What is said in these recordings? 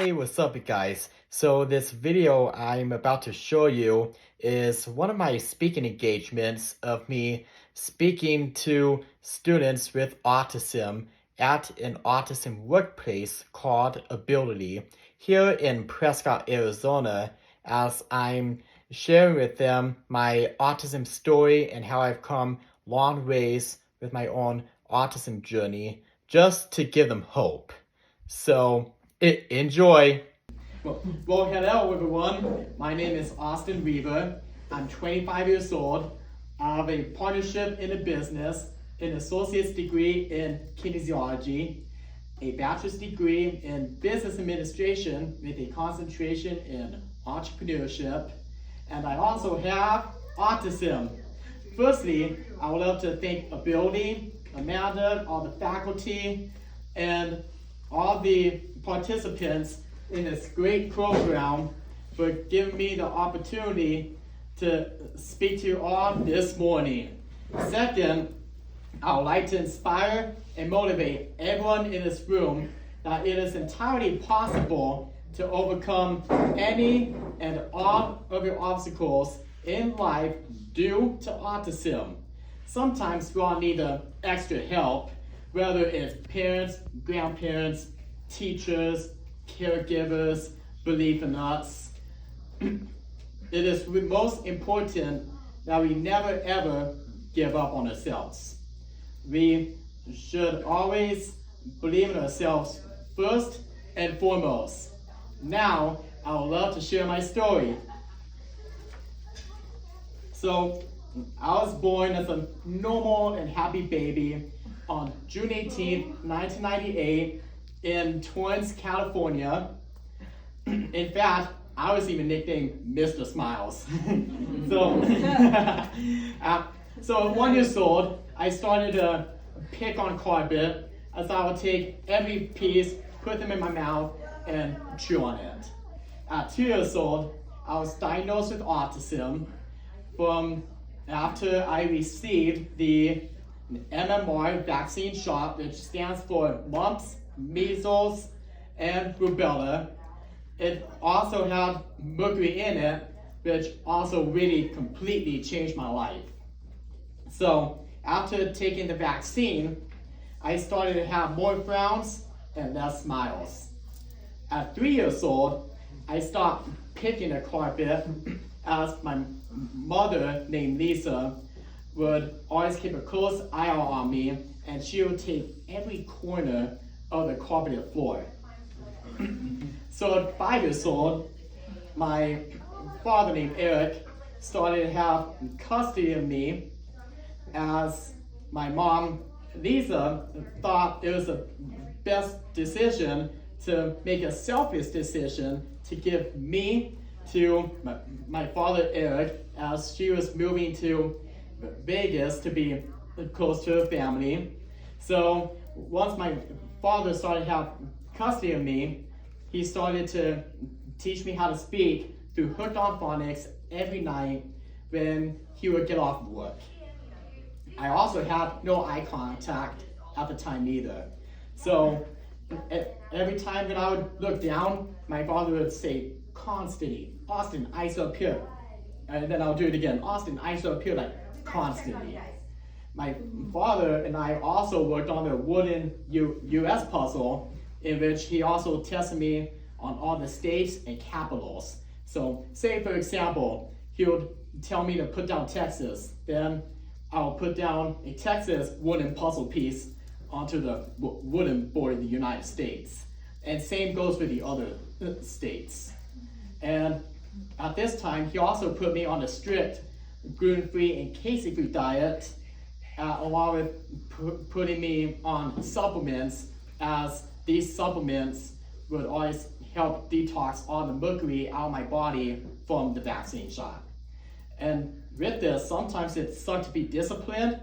Hey, what's up, you guys? So this video I'm about to show you is one of my speaking engagements of me speaking to students with autism at an autism workplace called Ability here in Prescott, Arizona, as I'm sharing with them my autism story and how I've come long ways with my own autism journey just to give them hope. So enjoy. Well, hello everyone. My name is Austin Weaver. I'm 25 years old. I have a partnership in a business, an associate's degree in kinesiology, a bachelor's degree in business administration with a concentration in entrepreneurship, and I also have autism. Firstly, I would love to thank Ability, Amanda, all the faculty, and all the participants in this great program for giving me the opportunity to speak to you all this morning. Second, I would like to inspire and motivate everyone in this room that it is entirely possible to overcome any and all of your obstacles in life due to autism. Sometimes we all need extra help, whether it's parents, grandparents, teachers, caregivers, believe in us. It is most important that we never ever give up on ourselves. We should always believe in ourselves first and foremost. Now, I would love to share my story. So, I was born as a normal and happy baby on June 18th, 1998 in Torrance, California. In fact, I was even nicknamed Mr. Smiles. So at 1 year old, I started to pick on carpet as I would take every piece, put them in my mouth, and chew on it. At 2 years old, I was diagnosed with autism from after I received the MMR vaccine shot, which stands for mumps, measles, and rubella. It also had mercury in it, which also really completely changed my life. So after taking the vaccine, I started to have more frowns and less smiles. At 3 years old, I stopped picking the carpet as my mother, named Lisa, would always keep a close eye out on me, and she would take every corner of the carpeted floor. So at 5 years old, my father, named Eric, started to have custody of me, as my mom, Lisa, thought it was the best decision to make a selfish decision to give me to my father, Eric, as she was moving to Vegas to be close to her family. So once my father started to have custody of me, he started to teach me how to speak through hooked on phonics every night when he would get off work. I also had no eye contact at the time either. So every time that I would look down, my father would say constantly, "Austin, eyes up here." And then I'll do it again, "Austin, eyes up here," like constantly. My father and I also worked on the wooden US puzzle, in which he also tested me on all the states and capitals. So say for example, he would tell me to put down Texas, then I'll put down a Texas wooden puzzle piece onto the wooden board of the United States. And same goes with the other states. And at this time, he also put me on a strict gluten-free and casein-free diet, along with putting me on supplements, as these supplements would always help detox all the mercury out of my body from the vaccine shot. And with this, sometimes it sucked to be disciplined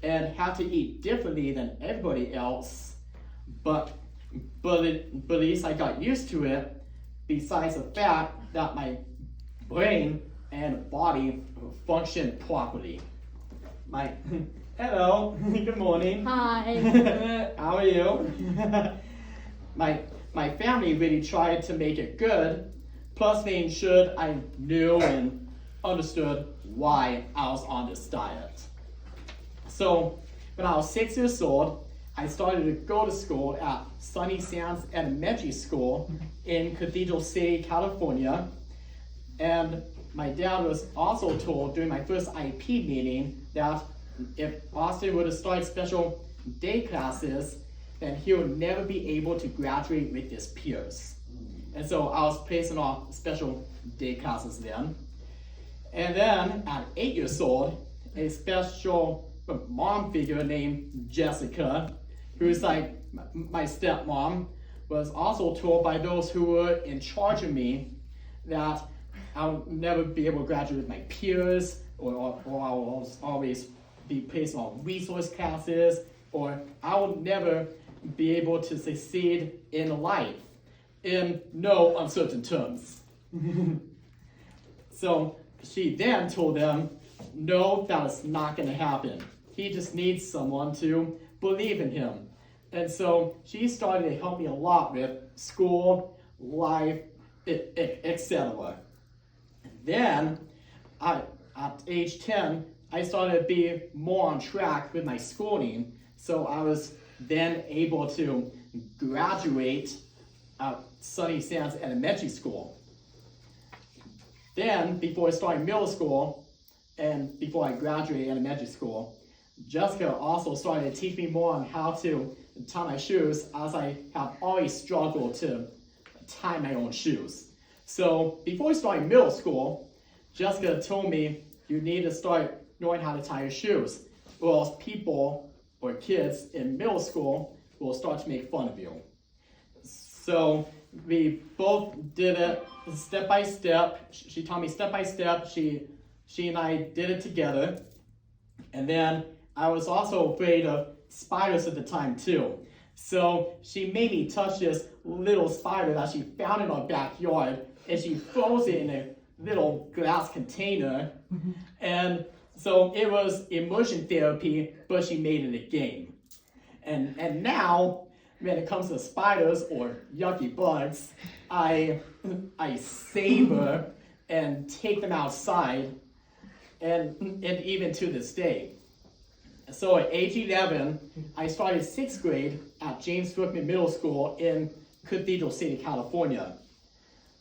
and have to eat differently than everybody else, but at least I got used to it, besides the fact that my brain and body function properly. Hello, good morning. Hi. How are you? My my family really tried to make it good. Plus they ensured I knew and understood why I was on this diet. So when I was 6 years old, I started to go to school at Sunny Sands Elementary School in Cathedral City, California. And my dad was also told during my first IEP meeting that if Austin were to start special day classes, then he would never be able to graduate with his peers. And so I was placed in all special day classes then. And then at 8 years old, a special mom figure named Jessica, who's like my stepmom, was also told by those who were in charge of me that I'll never be able to graduate with my peers, or I will always be placed on resource classes, or I will never be able to succeed in life, in no uncertain terms. So she then told them, no, that is not going to happen. He just needs someone to believe in him. And so she started to help me a lot with school, life, etc. Then, at age 10, I started to be more on track with my schooling. So I was then able to graduate at Sunny Sands Elementary School. Then, before I started middle school, and before I graduated elementary school, Jessica also started to teach me more on how to tie my shoes, as I have always struggled to tie my own shoes. So before starting middle school, Jessica told me you need to start knowing how to tie your shoes, or else people or kids in middle school will start to make fun of you. So we both did it step by step. She taught me step by step. She and I did it together. And then I was also afraid of spiders at the time too. So she made me touch this little spider that she found in our backyard, and she froze it in a little glass container. And so it was immersion therapy, but she made it a game. And now, when it comes to spiders or yucky bugs, I savor and take them outside, and even to this day. So at age 11, I started 6th grade at James Brookman Middle School in Cathedral City, California.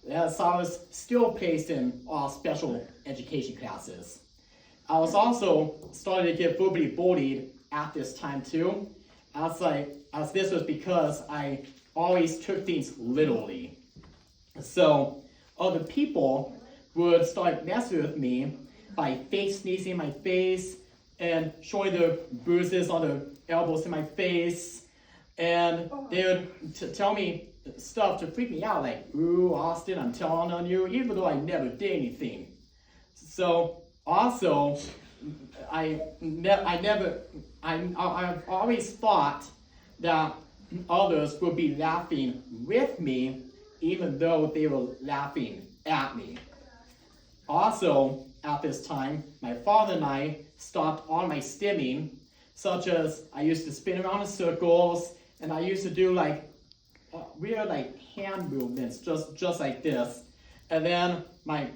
So I was still placed in all special education classes. I was also starting to get verbally bullied at this time too, as this was because I always took things literally. So other people would start messing with me by fake sneezing in my face and showing their bruises on their elbows in my face, and they would tell me stuff to freak me out, like, ooh, Austin, I'm telling on you, even though I never did anything. So also, I've always thought that others would be laughing with me, even though they were laughing at me. Also, at this time, my father and I stopped all my stimming, such as I used to spin around in circles, and I used to do weird hand movements, just like this. And then my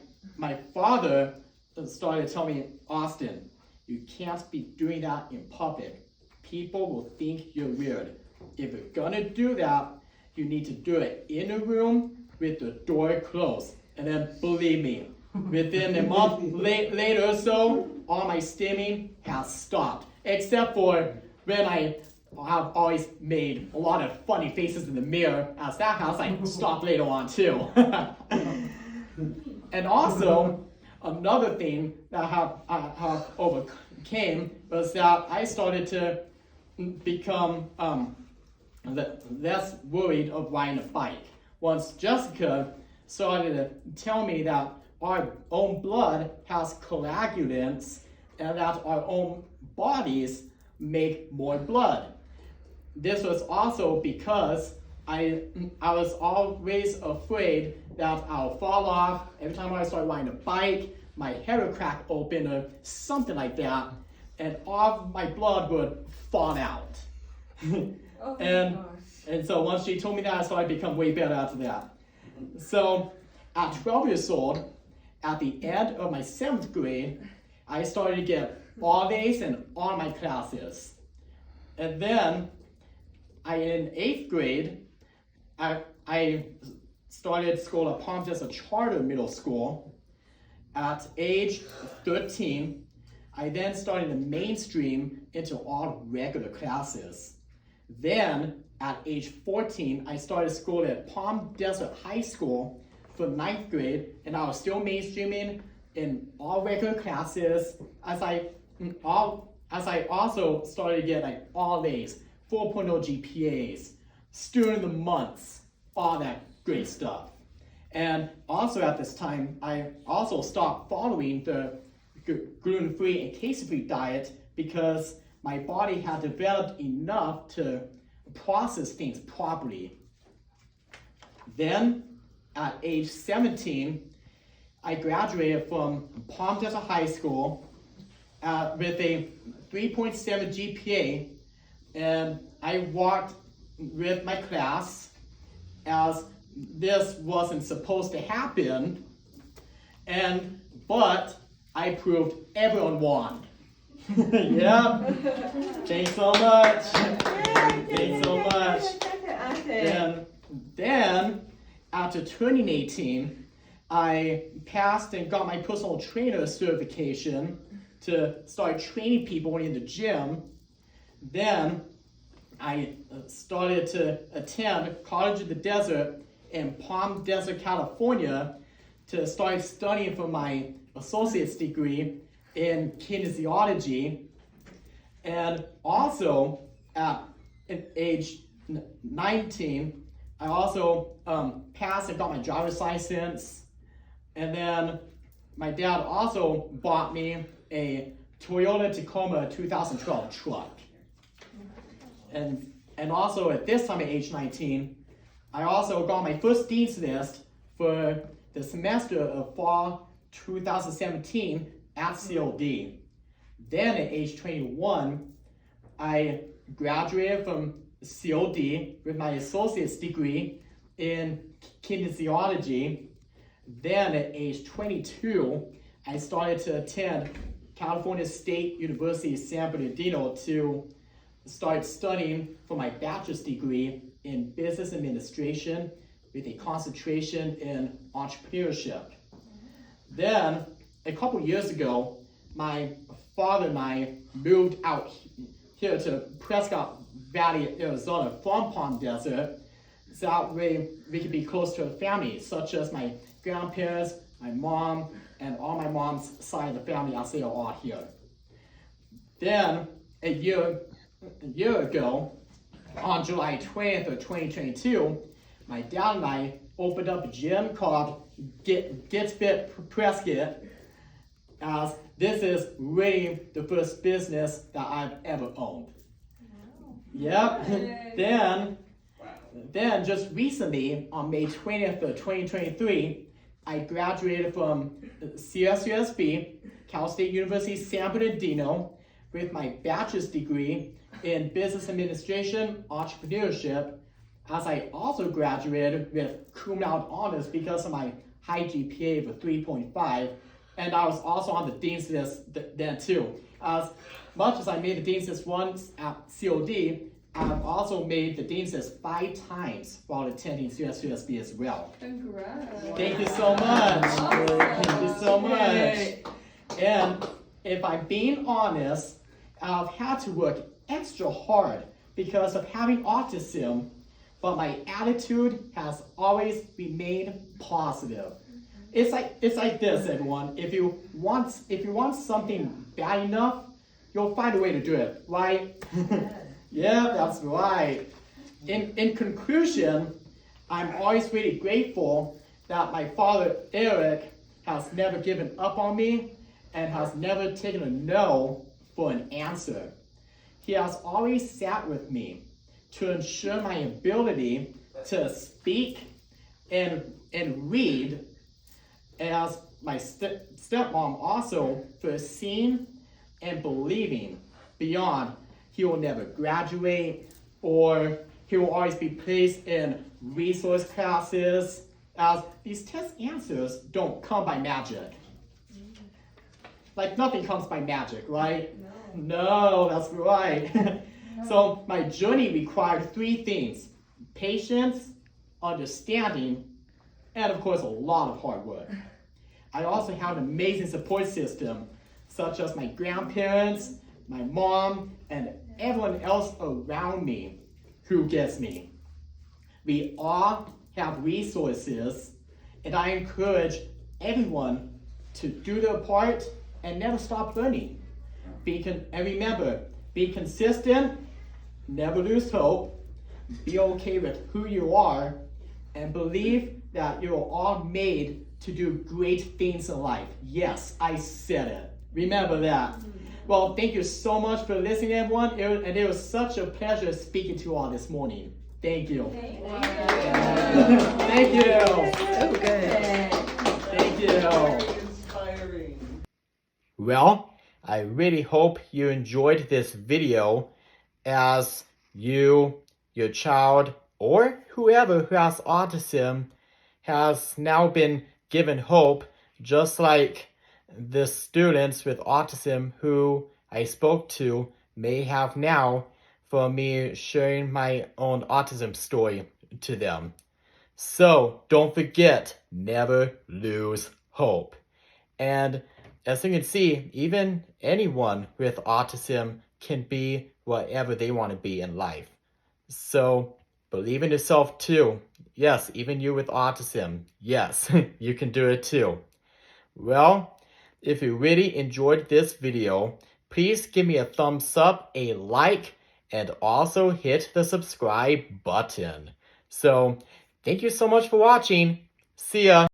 father started telling me, Austin, you can't be doing that in public. People will think you're weird. If you're gonna do that, you need to do it in a room with the door closed. And then believe me, within a month later or so, all my stimming has stopped. Except for when I have always made a lot of funny faces in the mirror, as that has stopped later on too. And also, another thing that I have overcame was that I started to become less worried of riding a bike. Once Jessica started to tell me that our own blood has coagulants and that our own bodies make more blood. This was also because I was always afraid that I'll fall off. Every time I started riding a bike, my hair would crack open or something like that, and all of my blood would fall out. Oh and my gosh. and so once she told me that, I started to become way better after that. So at 12 years old, at the end of my 7th grade, I started to get all A's in all my classes. And then in 8th grade, I started school at Palm Desert Charter Middle School. At age 13, I then started to mainstream into all regular classes. Then, at age 14, I started school at Palm Desert High School for 9th grade, and I was still mainstreaming in all regular classes as I also started to get like all A's, 4.0 GPAs, student of the months, all that great stuff. And also at this time, I also stopped following the gluten-free and casein-free diet because my body had developed enough to process things properly. Then, at age 17, I graduated from Palm Desert High School with a 3.7 GPA, and I walked with my class as this wasn't supposed to happen, but I proved everyone won. Yeah. Thanks so much. Thanks so much. Then, after turning 18, I passed and got my personal trainer certification to start training people in the gym. Then, I started to attend College of the Desert in Palm Desert, California, to start studying for my associate's degree in kinesiology. And also, at age 19, I also passed and got my driver's license. And then my dad also bought me a Toyota Tacoma 2012 truck. And also at this time at age 19, I also got my first Dean's List for the semester of fall 2017 at COD. Then at age 21, I graduated from COD with my associate's degree in kinesiology. Then at age 22, I started to attend California State University San Bernardino to start studying for my bachelor's degree in business administration with a concentration in entrepreneurship. Then, a couple years ago, my father and I moved out here to Prescott Valley, Arizona from Palm Desert, so that way we could be close to a family, such as my grandparents, my mom, and all my mom's side of the family, as they are all here. Then, a year ago, on July 20th of 2022, my dad and I opened up a gym called Get Fit Prescott, as this is really the first business that I've ever owned. Wow. Yep. Then just recently, on May 20th of 2023, I graduated from CSUSB, Cal State University San Bernardino, with my bachelor's degree in business administration, entrepreneurship, as I also graduated with cum laude honors because of my high GPA of 3.5, and I was also on the Dean's List then too. As much as I made the Dean's List once at COD, I've also made the Dean's List 5 times while attending CSUSB as well. Congrats. Thank you so much. Awesome. Thank you so much. And if I'm being honest, I've had to work extra hard because of having autism, but my attitude has always remained positive. It's like this, everyone. If you want something bad enough, you'll find a way to do it, right? Yeah, that's right. In conclusion, I'm always really grateful that my father, Eric, has never given up on me and has never taken a no for an answer. He has always sat with me to ensure my ability to speak and read, as my stepmom also foreseeing and believing beyond he will never graduate, or he will always be placed in resource classes, as these test answers don't come by magic. Like nothing comes by magic, right? No, that's right. So my journey required 3 things: patience, understanding, and of course a lot of hard work. I also have an amazing support system, such as my grandparents, my mom, and everyone else around me who gets me. We all have resources, and I encourage everyone to do their part and never stop learning. And remember, be consistent, never lose hope, be okay with who you are, and believe that you're all made to do great things in life. Yes, I said it. Remember that. Well, thank you so much for listening, everyone. It was such a pleasure speaking to you all this morning. Thank you. Thank you. Thank you. So good. Thank you. Inspiring. Well, I really hope you enjoyed this video, as you, your child, or whoever who has autism has now been given hope, just like the students with autism who I spoke to may have now, for me sharing my own autism story to them. So don't forget, never lose hope. And as you can see, even anyone with autism can be whatever they want to be in life. So believe in yourself too. Yes, even you with autism. Yes, you can do it too. Well, if you really enjoyed this video, please give me a thumbs up, a like, and also hit the subscribe button. So, thank you so much for watching. See ya.